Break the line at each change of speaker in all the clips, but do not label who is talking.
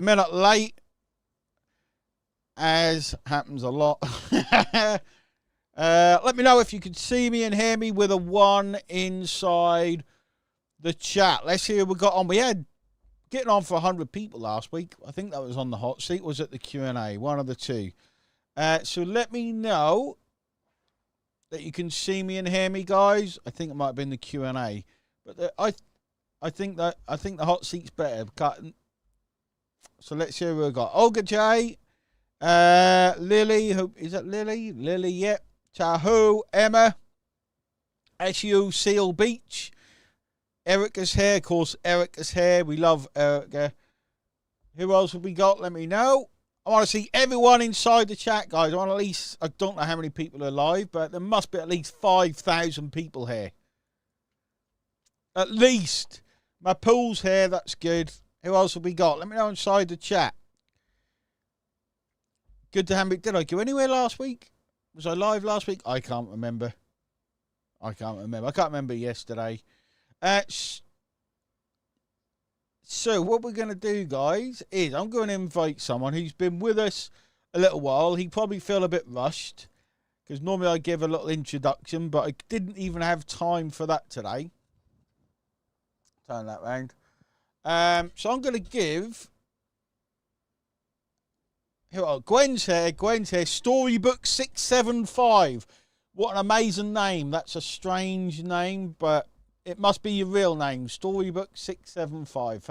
minute late, as happens a lot. Let me know if you can see me and hear me with a 1 inside the chat. Let's see who we got on. We had getting on for 100 people last week. I think that was on the hot seat. Was it the Q&A? One of the two. So let me know that you can see me and hear me, guys. I think it might have been the Q&A, but I think the hot seat's better. So let's see who we got. Olga J, Lily. Is it Lily? Lily, yep. Tahoe, Emma, SU Seal Beach. Erica's here, of course. Erica's here. We love Erica. Who else have we got? Let me know. I want to see everyone inside the chat, guys. I want at least, I don't know how many people are live, but there must be at least 5,000 people here. At least. My pool's here. That's good. Who else have we got? Let me know inside the chat. Good to have me. Did I go anywhere last week? Was I live last week? I can't remember. I can't remember yesterday. So what we're going to do, guys, is I'm going to invite someone who's been with us a little while. He probably feel a bit rushed because normally I give a little introduction, but I didn't even have time for that today. Turn that round. So I'm going to give... Gwen's here. Storybook 675. What an amazing name. That's a strange name, but it must be your real name. Storybook 675.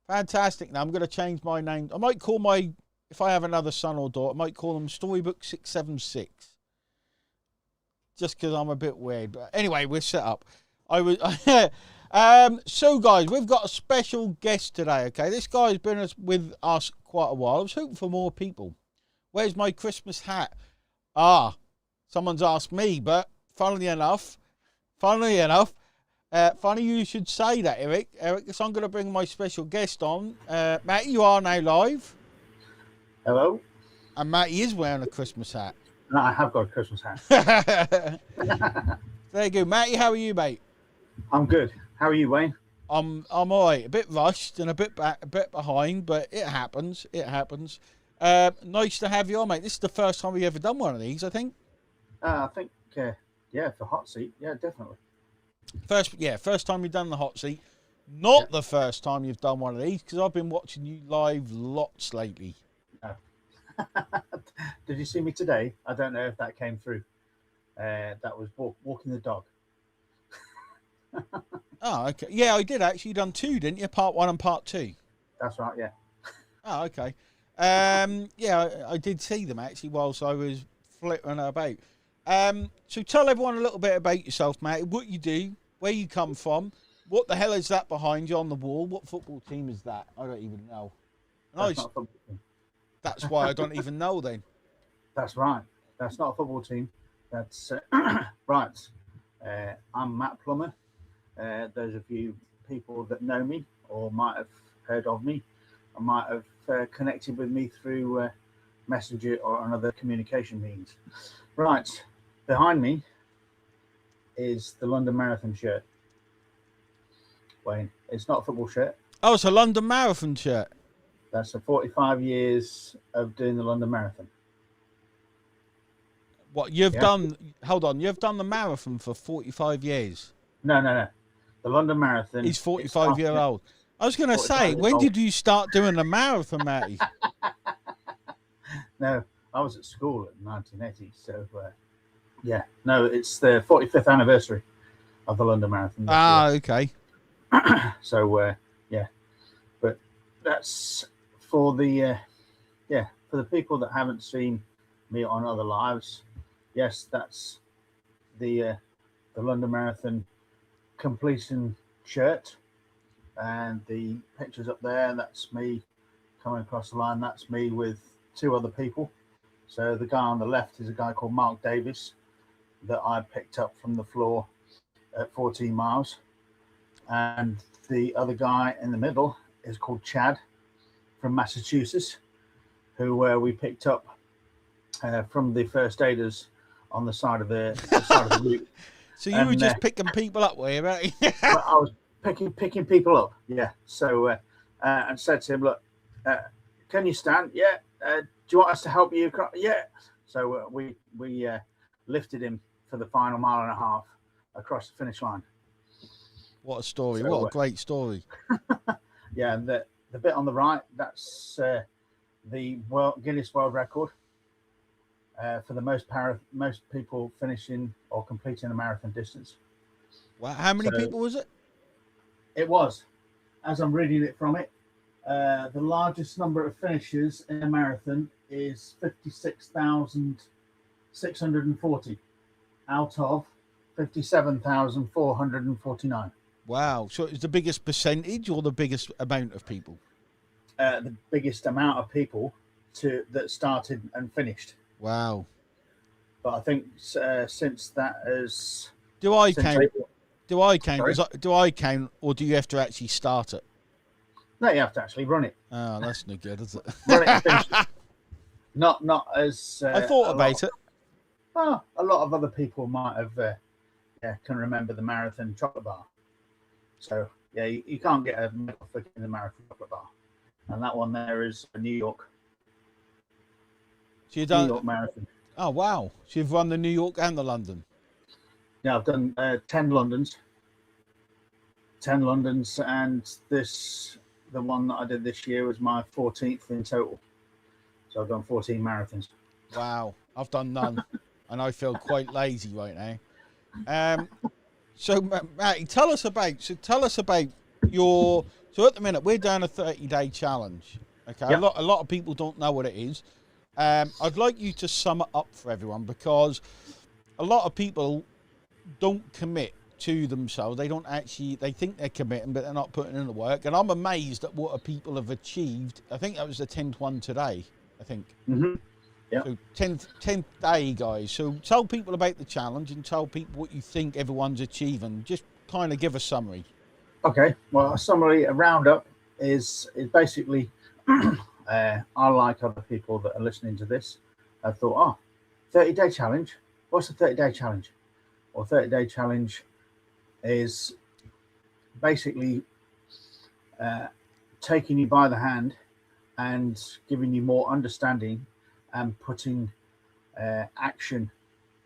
Fantastic. Now I'm going to change my name. I might call if I have another son or daughter, I might call them Storybook 676. Just because I'm a bit weird. But anyway, we're set up. So guys, we've got a special guest today, okay? This guy's been with us quite a while. I was hoping for more people. Where's my Christmas hat? Someone's asked me, but funnily enough, funny you should say that, Eric. So I'm going to bring my special guest on. Matty, you are now live.
Hello.
And Matty is wearing a Christmas hat.
No, I have got a Christmas hat.
There you go. Matty, how are you, mate?
I'm good. How are you, Wayne?
I'm all right. A bit rushed and a bit behind, but it happens. Nice to have you on, mate. This is the first time we've ever done one of these, I think.
I think, for hot seat. Yeah, definitely.
First time you've done the hot seat. Not the first time you've done one of these, because I've been watching you live lots lately.
No. Did you see me today? I don't know if that came through. That was walking the dog.
Oh, okay. Yeah, I did actually. You done two, didn't you? Part 1 and part 2.
That's right, yeah.
Oh, okay. I did see them actually whilst I was flipping about. So tell everyone a little bit about yourself, mate. What you do, where you come from, what the hell is that behind you on the wall? What football team is that? I don't even know.
That's not a football team.
That's why I don't even know then.
That's right. That's not a football team. That's right. I'm Matt Plummer. Those of you people that know me or might have heard of me or might have connected with me through Messenger or another communication means. Right, behind me is the London Marathon shirt. Wayne, it's not a football shirt.
Oh, it's a London Marathon shirt.
That's the 45 years of doing the London Marathon.
What you've done? Hold on, you've done the marathon for 45 years.
No. The London Marathon.
He's 45 years old. I was going to say, when did you start doing the marathon, Matty?
No, I was at school in 1980. So, no, it's the 45th anniversary of the London Marathon.
Okay.
So, but that's for the for the people that haven't seen me on other lives. Yes, that's the London Marathon completion shirt, and the pictures up there, that's me coming across the line. That's me with 2 other people. So the guy on the left is a guy called Mark Davis that I picked up from the floor at 14 miles, and the other guy in the middle is called Chad from Massachusetts, who we picked up from the first aiders on the side of the route.
So you were just picking people up, were you, right?
I was picking people up, yeah. So and said to him, look, Can you stand? Yeah. Do you want us to help you? Yeah. So we lifted him for the final mile and a half across the finish line.
What a story!
So,
What a great story!
Yeah, the bit on the right, that's the Guinness World Record for the most people finishing or completing a marathon distance.
Wow, how many
So
people was it?
it was, as I'm reading it from it, the largest number of finishes in a marathon is 56,640 out of 57,449.
Wow! So it's the biggest percentage or the biggest amount of people?
The biggest amount of people that started and finished.
Wow!
But I think since that has
Do I
since
count?
April,
Do I count?
sorry?
Do I count, or do you have to actually start it?
No, you have to actually run it.
Oh, that's no good, is it?
Run it and finish it. Not as
I thought about it.
Oh, a lot of other people might have can remember the marathon chocolate bar. So yeah, you can't get a medal for getting the marathon chocolate bar, and that one there is a New York.
So you've
New
done.
York Marathon.
Oh wow! So you've run the New York and the London.
Yeah, I've done 10 Londons, and the one that I did this year was my 14th in total. So I've done 14 marathons.
Wow, I've done none, and I feel quite lazy right now. So Matty, tell us about your. So at the minute we're doing a 30-day challenge. Okay,
Yep.
a lot of people don't know what it is. I'd like you to sum it up for everyone because a lot of people don't commit to themselves. They think they're committing, but they're not putting in the work. And I'm amazed at what people have achieved. I think that was the 10th one today, I think.
Mm-hmm. Yeah.
So 10th day, guys. So tell people about the challenge and tell people what you think everyone's achieving. Just kind of give a summary.
Okay. Well, a roundup is basically, I like other people that are listening to this. I thought, 30-day challenge. What's a 30-day challenge? Well, 30-day challenge is basically taking you by the hand and giving you more understanding and putting action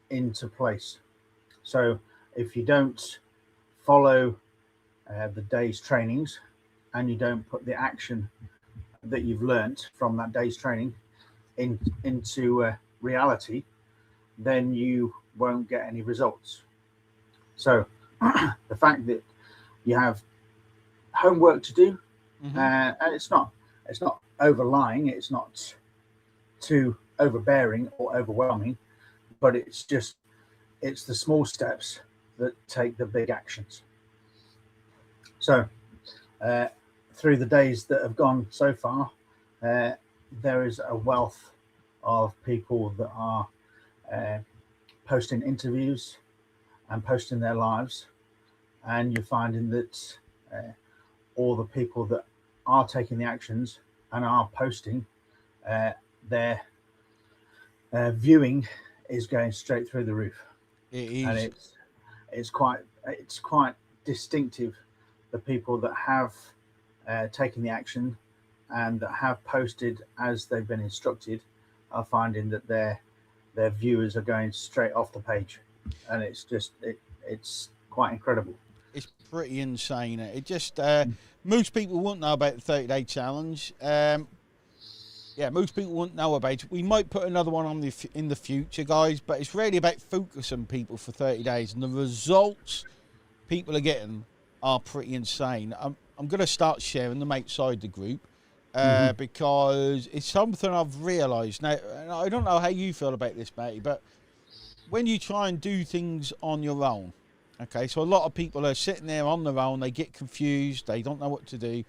into place. So if you don't follow the day's trainings and you don't put the action that you've learnt from that day's training into reality, then you won't get any results. So the fact that you have homework to do, and it's not overlying, it's not too overbearing or overwhelming, but it's the small steps that take the big actions. So through the days that have gone so far, there is a wealth of people that are posting interviews and posting their lives, and you're finding that all the people that are taking the actions and are posting, their viewing is going straight through the roof.
It is.
And it's quite distinctive. The people that have taken the action and that have posted as they've been instructed are finding that their viewers are going straight off the page, and it's quite incredible.
It's pretty insane. It just most people won't know about the 30-day challenge. Most people won't know about it. We might put another one on in the future, guys, but it's really about focusing people for 30 days, and the results people are getting are pretty insane. I'm going to start sharing them outside the group because it's something I've realised. Now, I don't know how you feel about this, matey, but when you try and do things on your own, okay, so a lot of people are sitting there on their own, they get confused, they don't know what to do.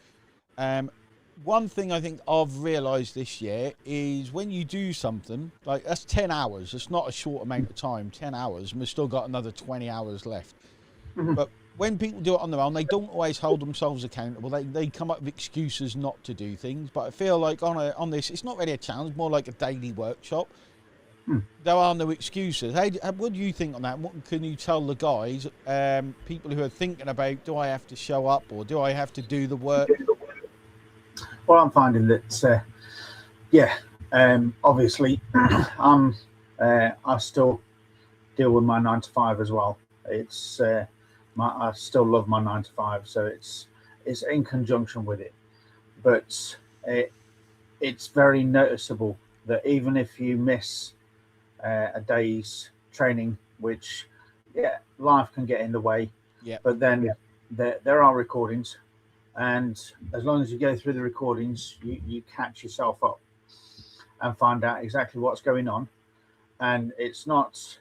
One thing I think I've realised this year is when you do something, like that's 10 hours, it's not a short amount of time, 10 hours, and we've still got another 20 hours left. But when people do it on their own, they don't always hold themselves accountable. They come up with excuses not to do things. But I feel like on this, it's not really a challenge, more like a daily workshop. There are no excuses. What do you think on that? What can you tell the guys, people who are thinking about, do I have to show up or do I have to do the work?
Well, I'm finding that, obviously, I still deal with my 9 to 5 as well. It's I still love my 9 to 5, so it's in conjunction with it. But it's very noticeable that even if you miss a day's training, which life can get in the way, but then there are recordings, and as long as you go through the recordings, you catch yourself up and find out exactly what's going on. And it's not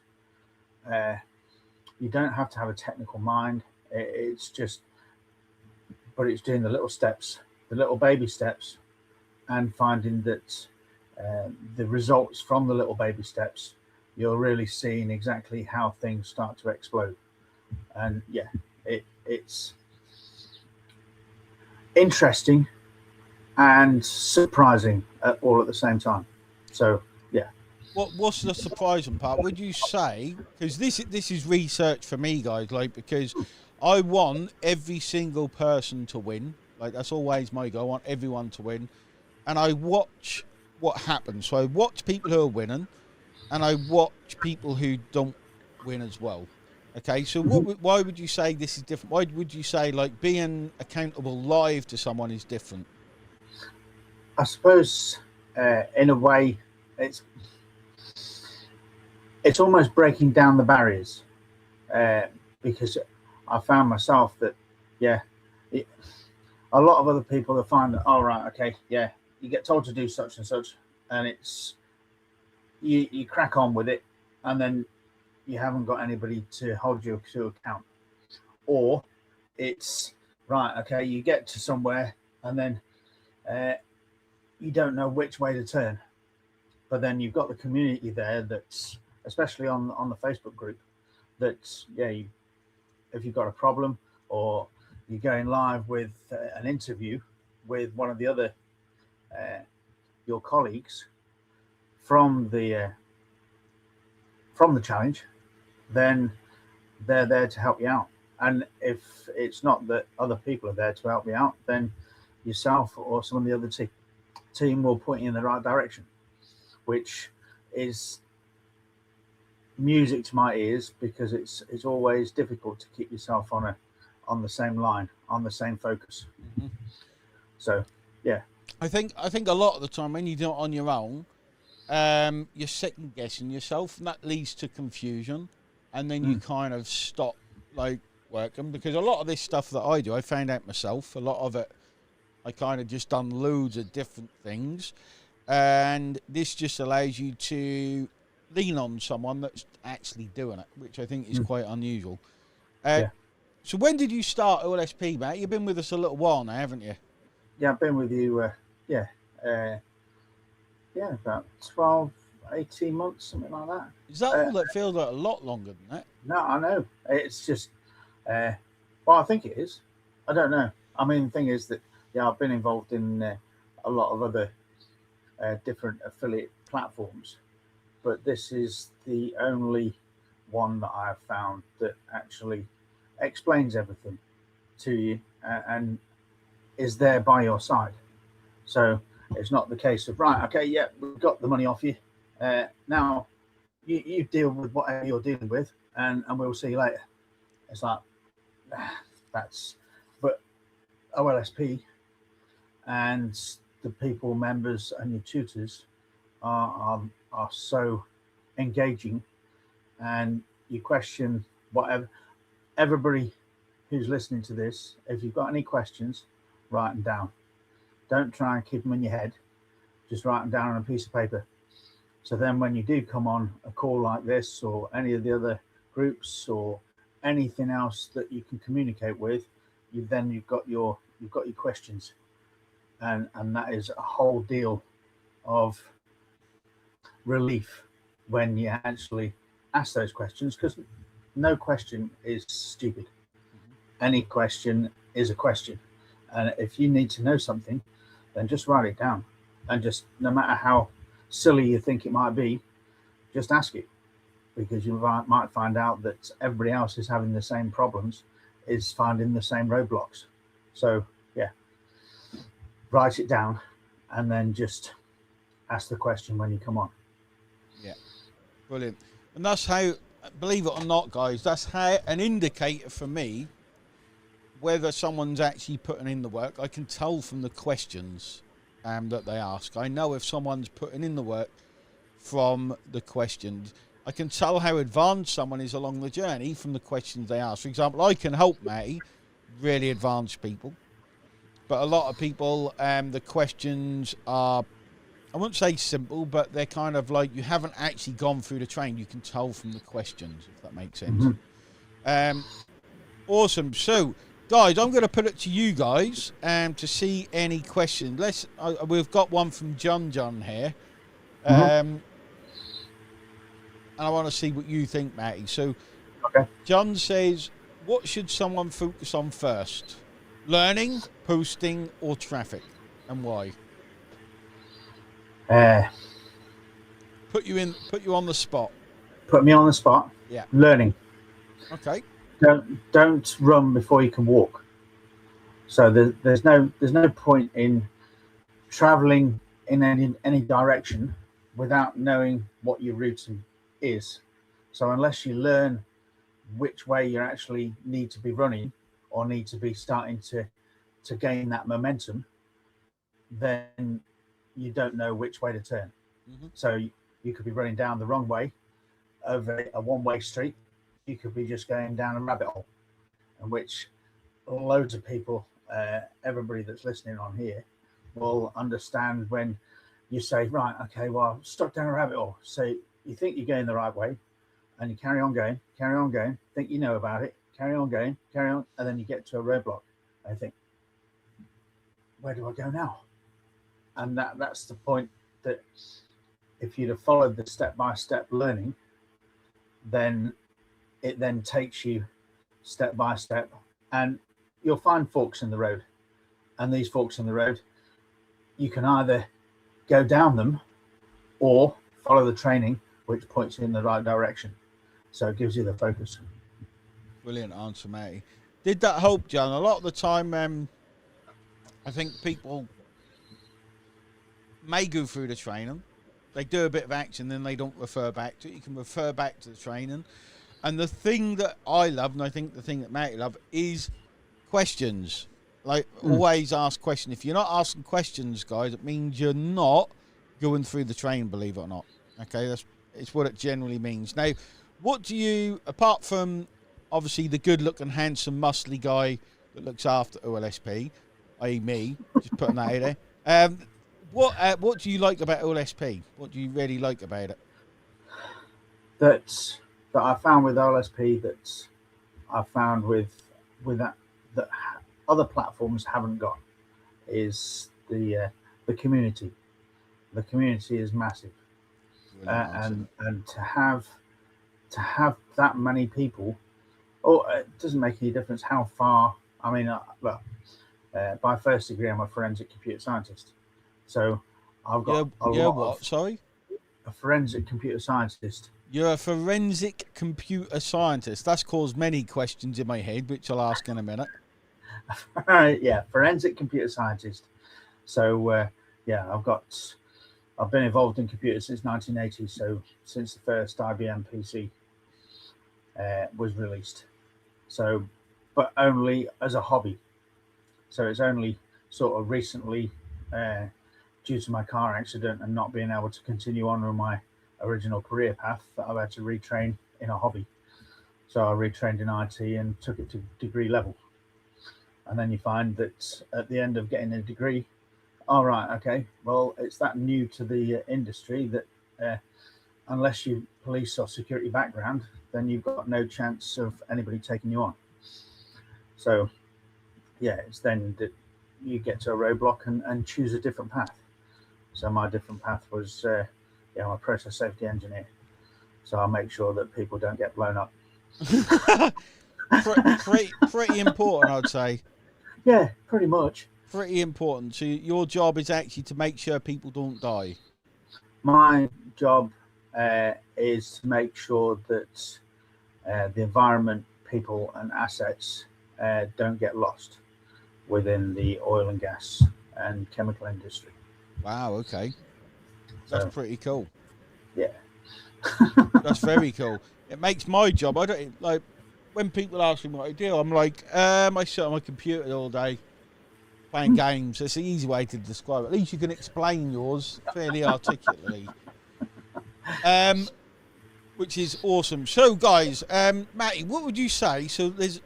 you don't have to have a technical mind. It's just, but it's doing the little steps, the little baby steps, and finding that the results from the little baby steps, you're really seeing exactly how things start to explode. And it's interesting and surprising all at the same time. So
What's the surprising part? Would you say, because this is research for me, guys, like, because I want every single person to win. Like, that's always my goal. I want everyone to win, and I watch what happens. So I watch people who are winning, and I watch people who don't win as well. Okay, so why would you say this is different? Why would you say, like, being accountable live to someone is different?
I suppose in a way it's almost breaking down the barriers, because I found myself that a lot of other people will find that, you get told to do such and such, and it's you crack on with it, and then you haven't got anybody to hold you to account. Or it's you get to somewhere, and then you don't know which way to turn. But then you've got the community there that's, especially on the Facebook group, that's if you've got a problem, or you're going live with an interview with one of the other your colleagues from the challenge, then they're there to help you out. And if it's not that other people are there to help you out, then yourself or some of the other team will point you in the right direction, which is music to my ears, because it's always difficult to keep yourself on the same line, on the same focus. Mm-hmm. So
I think a lot of the time when you do it on your own, you're second guessing yourself, and that leads to confusion, and then you kind of stop like working, because a lot of this stuff that I do, I found out myself. A lot of it, I kind of just done loads of different things, and this just allows you to lean on someone that's actually doing it, which I think is quite unusual. So when did you start OLSP, mate? You've been with us a little while now, haven't you?
Yeah, I've been with you, about 12, 18 months, something like that.
Is that all? That feels like a lot longer than that.
No, I know. It's just, I think it is. I don't know. I mean, the thing is that, I've been involved in a lot of other different affiliate platforms, but this is the only one that I've found that actually explains everything to you and is there by your side. So it's not the case of we've got the money off you. Now you deal with whatever you're dealing with, and we'll see you later. It's like but OLSP and the people, members, and your tutors are so engaging, and you question whatever. Everybody who's listening to this, if you've got any questions, write them down. Don't try and keep them in your head. Just write them down on a piece of paper. So then when you do come on a call like this, or any of the other groups, or anything else that you can communicate with, you've got your questions. And that is a whole deal of relief when you actually ask those questions, because no question is stupid. Any question is a question. And if you need to know something, then just write it down. And just, no matter how silly you think it might be, just ask it. Because you might find out that everybody else is having the same problems, is finding the same roadblocks. So, write it down, and then just ask the question when you come on.
Yeah, brilliant. And that's how, believe it or not, guys, that's how an indicator for me whether someone's actually putting in the work. I can tell from the questions that they ask. I know if someone's putting in the work from the questions. I can tell how advanced someone is along the journey from the questions they ask. For example, I can help Matty, really advanced people, but a lot of people, the questions are, I wouldn't say simple, but they're kind of like you haven't actually gone through the train. You can tell from the questions, if that makes sense. Awesome. So, guys, I'm going to put it to you guys to see any questions. We've got one from John here. And I want to see what you think, Matty. So,
Okay.
John says, what should someone focus on first? Learning, posting, or traffic? And why? Put you on the spot.
Put me on the spot.
Yeah.
Learning.
Okay.
Don't run before you can walk. So there's no point in traveling in any direction without knowing what your route is. So unless you learn which way you actually need to be running or need to be starting to gain that momentum, then you don't know which way to turn. So you could be running down the wrong way over a one-way street. You could be just going down a rabbit hole, in which loads of people, everybody that's listening on here, will understand when you say, right, okay, well, I'm stuck down a rabbit hole. So you think you're going the right way, and you carry on going, think you know about it, carry on going, and then you get to a roadblock. And you think, where do I go now? And that's the point, that if you'd have followed the step-by-step learning, then it then takes you step by step, and you'll find forks in the road. And these forks in the road, you can either go down them or follow the training, which points you in the right direction. So it gives you the focus.
Brilliant answer, Matty. Did that help, John? A lot of the time, I think people may go through the training. They do a bit of action, then they don't refer back to it. You can refer back to the training. And the thing that I love, and I think the thing that Matty loves, is questions. Like, always ask questions. If you're not asking questions, guys, it means you're not going through the training, believe it or not. Okay, it's what it generally means. Now, what do you, apart from obviously the good-looking, handsome, muscly guy that looks after OLSP, i.e. me, just putting that out there, what do you like about OLSP? What do you really like about it?
That I found with OLSP, that I found with that other platforms haven't got, is the community. The community is massive, and to have that many people, it doesn't make any difference how far. I mean, by first degree, I'm a forensic computer scientist, so I've got
Sorry,
a forensic computer scientist.
You're a forensic computer scientist. That's caused many questions in my head, which I'll ask in a minute.
Yeah, forensic computer scientist. So I've been involved in computers since 1980. So since the first IBM PC was released. So, but only as a hobby. So it's only sort of recently, due to my car accident and not being able to continue on with my original career path, that I've had to retrain in a hobby. So I retrained in IT and took it to degree level. And then you find that at the end of getting a degree, all right, okay, well, it's that new to the industry that unless you police or security background, then you've got no chance of anybody taking you on. So yeah, it's then that you get to a roadblock and choose a different path. So my different path was I'm a process safety engineer, so I'll make sure that people don't get blown up.
pretty important, I'd say.
Yeah, pretty much.
Pretty important. So your job is actually to make sure people don't die.
My job is to make sure that the environment, people, and assets don't get lost within the oil and gas and chemical industry.
Wow. Okay, that's
So
pretty cool.
yeah,
That's very cool. It makes my job. I don't like when people ask me what I do. I'm like, I sit on my computer all day playing games. It's the easy way to describe it. At least you can explain yours fairly articulately. Which is awesome. So, guys, Matty, what would you say? So, there's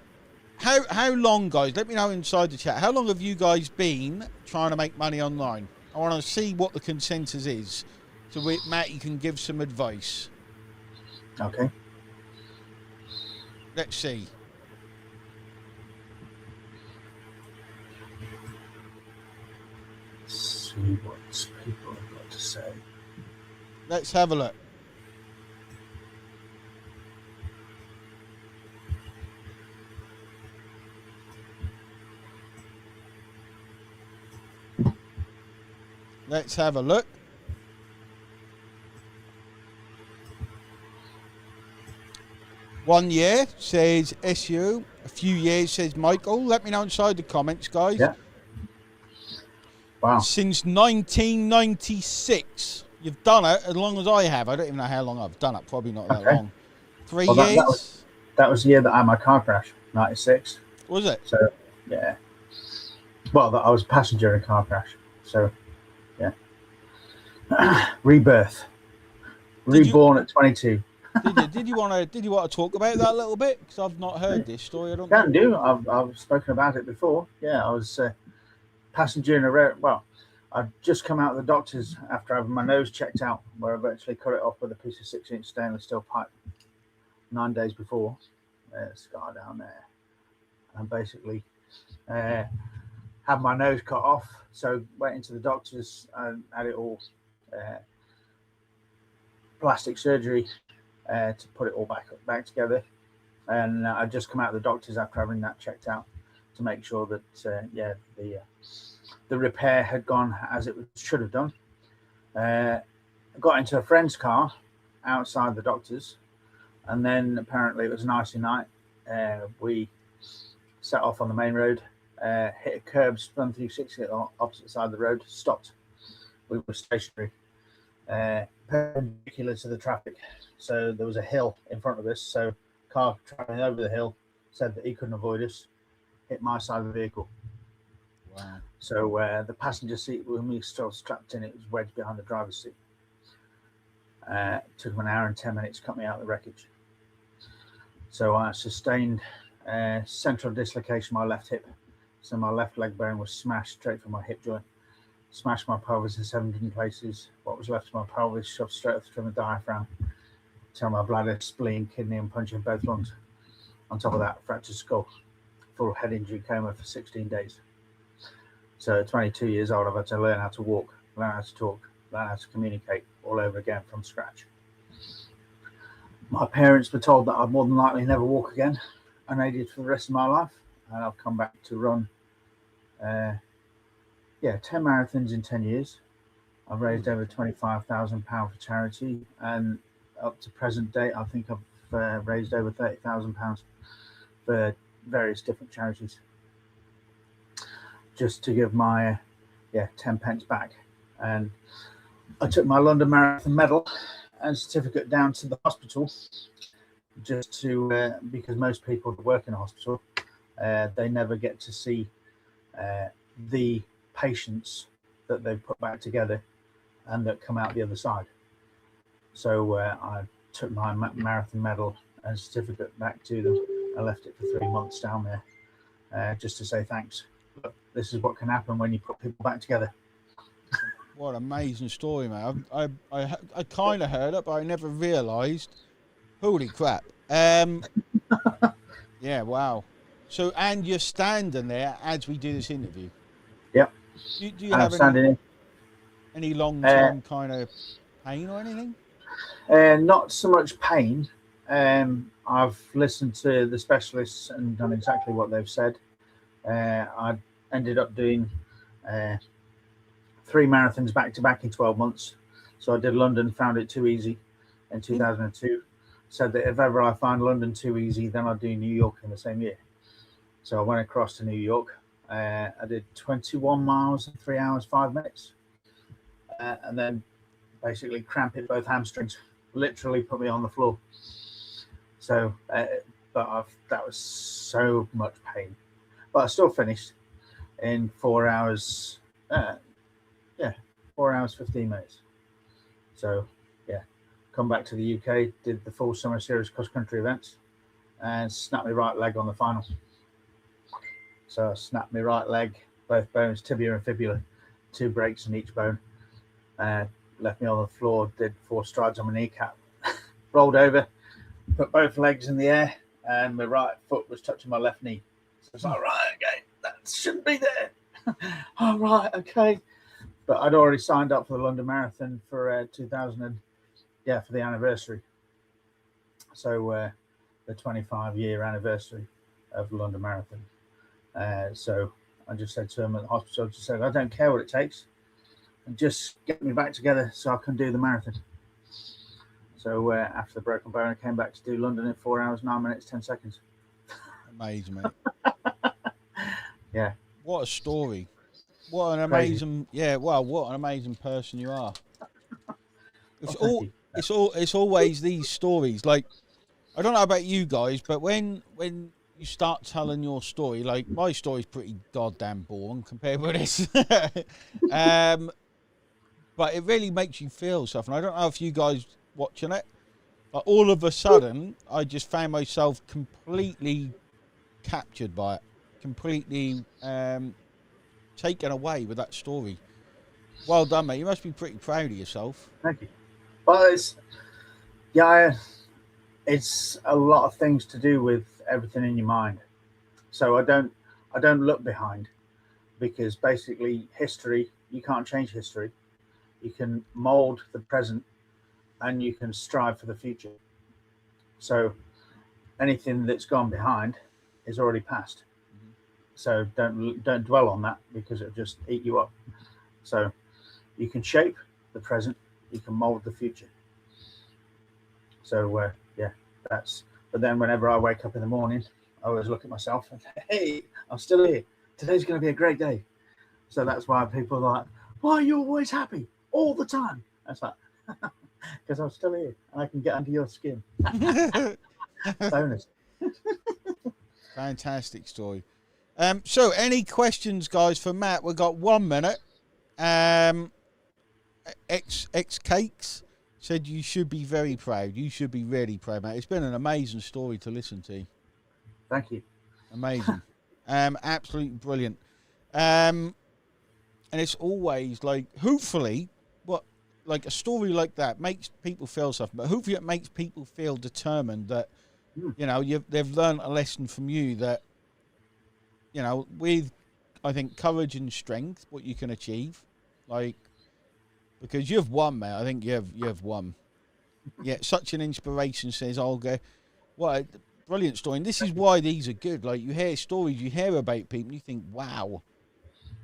how long, guys? Let me know inside the chat. How long have you guys been trying to make money online? I want to see what the consensus is, so Matty can give some advice.
okay.
Let's see.
See what people have got to say.
Let's have a look. Let's have a look. One year says SU. A few years says Michael. Let me know inside the comments, guys.
Yeah. Wow.
Since 1996. You've done it as long as I have. I don't even know how long I've done it. Probably not that long. 3 years?
That was the year that I had my car crash, 96.
Was it?
So, yeah. Well, I was a passenger in a car crash. So, yeah. Rebirth. Reborn at 22.
Did you want to talk about that a little bit? Because I've not heard this story. I don't
Can do. I've spoken about it before. Yeah, I was passenger in a well, I'd just come out of the doctor's after having my nose checked out, where I've actually cut it off with a piece of 6-inch stainless steel pipe 9 days before. There's a scar down there. And basically had my nose cut off. So went into the doctor's and had it all plastic surgery to put it all back together. And I'd just come out of the doctor's after having that checked out to make sure that the repair had gone as it should have done. I got into a friend's car outside the doctor's, and then apparently it was an icy night. We set off on the main road, hit a curb, spun 360 on the opposite side of the road, stopped. We were stationary, perpendicular to the traffic. So there was a hill in front of us. So car traveling over the hill said that he couldn't avoid us, hit my side of the vehicle.
Wow.
So the passenger seat, when we still strapped in, it was wedged behind the driver's seat. Took him an hour and 10 minutes to cut me out of the wreckage. So I sustained central dislocation of my left hip. So my left leg bone was smashed straight from my hip joint. Smashed my pelvis in 17 places. What was left of my pelvis shoved straight through my diaphragm. Tear my bladder, spleen, kidney, and punch in both lungs. On top of that, fractured skull. Full head injury coma for 16 days. So at 22 years old, I've had to learn how to walk, learn how to talk, learn how to communicate all over again from scratch. My parents were told that I'd more than likely never walk again, unaided for the rest of my life. And I've come back to run 10 marathons in 10 years. I've raised over £25,000 for charity, and up to present date, I think I've raised over £30,000 for various different charities, just to give my 10 pence back. And I took my London Marathon medal and certificate down to the hospital, just to because most people who work in a hospital, they never get to see the patients that they've put back together and that come out the other side. So I took my marathon medal and certificate back to them. I left it for 3 months down there, just to say thanks. Look, this is what can happen when you put people back together.
What an amazing story, man. I kind of heard it, but I never realised. Holy crap. Yeah, wow. So, and you're standing there as we do this interview.
Yep.
Do you have any long-term kind of pain or anything?
Not so much pain. I've listened to the specialists and done exactly what they've said. I ended up doing 3 marathons back to back in 12 months. So I did London, found it too easy in 2002. Said that if ever I find London too easy, then I'll do New York in the same year. So I went across to New York. I did 21 miles in 3 hours 5 minutes, and then basically cramping both hamstrings, literally put me on the floor. So, that was so much pain, but I still finished in 4 hours. 4 hours 15 minutes. So, yeah, come back to the UK, did the full summer series cross country events, and snapped my right leg on the final. So I snapped my right leg, both bones, tibia and fibula, 2 breaks in each bone. Left me on the floor, did 4 strides on my kneecap, rolled over, put both legs in the air, and my right foot was touching my left knee. So it's like, right, okay, that shouldn't be there. Oh, right, okay. But I'd already signed up for the London Marathon for 2000 for the anniversary. So the 25-year anniversary of the London Marathon. So I just said to him at the hospital, I just said, I don't care what it takes, and just get me back together so I can do the marathon. So after the broken bone, I came back to do London in 4 hours, 9 minutes, 10 seconds.
Amazing, mate.
Yeah.
What a story. What an amazing, what an amazing person you are. It's always these stories. Like, I don't know about you guys, but when you start telling your story, like my story's pretty goddamn boring compared with this. But it really makes you feel stuff. And I don't know if you guys watching it, but all of a sudden I just found myself completely captured by it, completely taken away with that story. Well done, mate. You must be pretty proud of yourself.
Thank you. Well, it's a lot of things to do with everything in your mind. So I don't look behind, because basically history, you can't change history. You can mold the present, and you can strive for the future. So anything that's gone behind is already past. Mm-hmm. So don't dwell on that, because it'll just eat you up. So you can shape the present, you can mold the future. So but then whenever I wake up in the morning, I always look at myself and say, hey, I'm still here. Today's going to be a great day. So that's why people are like, why are you always happy all the time? That's like, because I'm still here and I can get under your skin. Bonus.
Fantastic story. So any questions, guys, for Matt? We've got 1 minute. X Cakes said you should be very proud. You should be really proud, mate. It's been an amazing story to listen to.
Thank you.
Amazing. Absolutely brilliant. And it's always like, hopefully, like a story like that makes people feel something, but hopefully it makes people feel determined that, they've learned a lesson from you that, with, I think, courage and strength, what you can achieve, like, because you've won, mate. I think you've won. Yeah, such an inspiration, says Olga. What a brilliant story. And this is why these are good. Like, you hear stories, you hear about people, and you think, wow,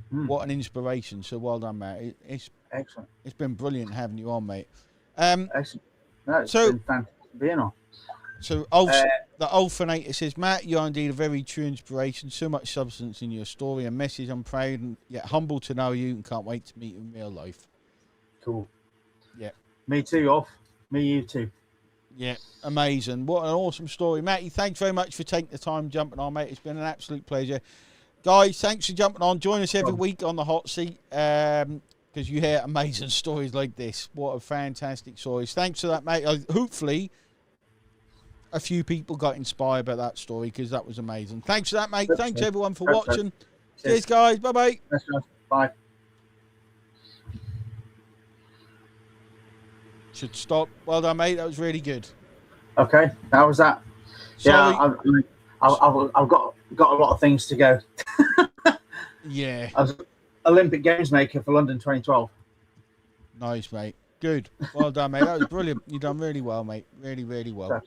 what an inspiration. So well done, mate. It's
excellent.
It's been brilliant having you on, mate.
Excellent. No, it's been fantastic being on.
So the Ulfinator says, Matt, you are indeed a very true inspiration. So much substance in your story and message. I'm proud and yet humble to know you and can't wait to meet you in real life.
Cool.
Yeah.
Me too, Ulf. Me, you too.
Yeah, amazing. What an awesome story. Matty, thanks very much for taking the time jumping on, mate. It's been an absolute pleasure. Guys, thanks for jumping on. Join us every week on the Hot Seat, because you hear amazing stories like this. What a fantastic stories. Thanks for that, mate. Hopefully a few people got inspired by that story, because that was amazing. Thanks for that, mate. Thanks everyone for watching. Cheers, guys. Bye-bye.
Bye.
Should stop. Well done, mate. That was really good.
Okay, how was that?
Sorry.
Yeah, I've got a lot of things to go.
Yeah.
I was Olympic Games maker for London 2012.
Nice, mate. Good. Well done, mate. That was brilliant. You've done really well, mate. Really, really well.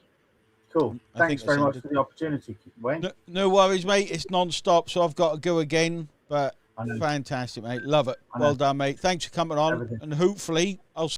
Cool. Thanks very much for the opportunity, Wayne.
No worries, mate. It's non-stop, so I've got to go again. But fantastic, mate. Love it. Well done, mate. Thanks for coming on. And hopefully I'll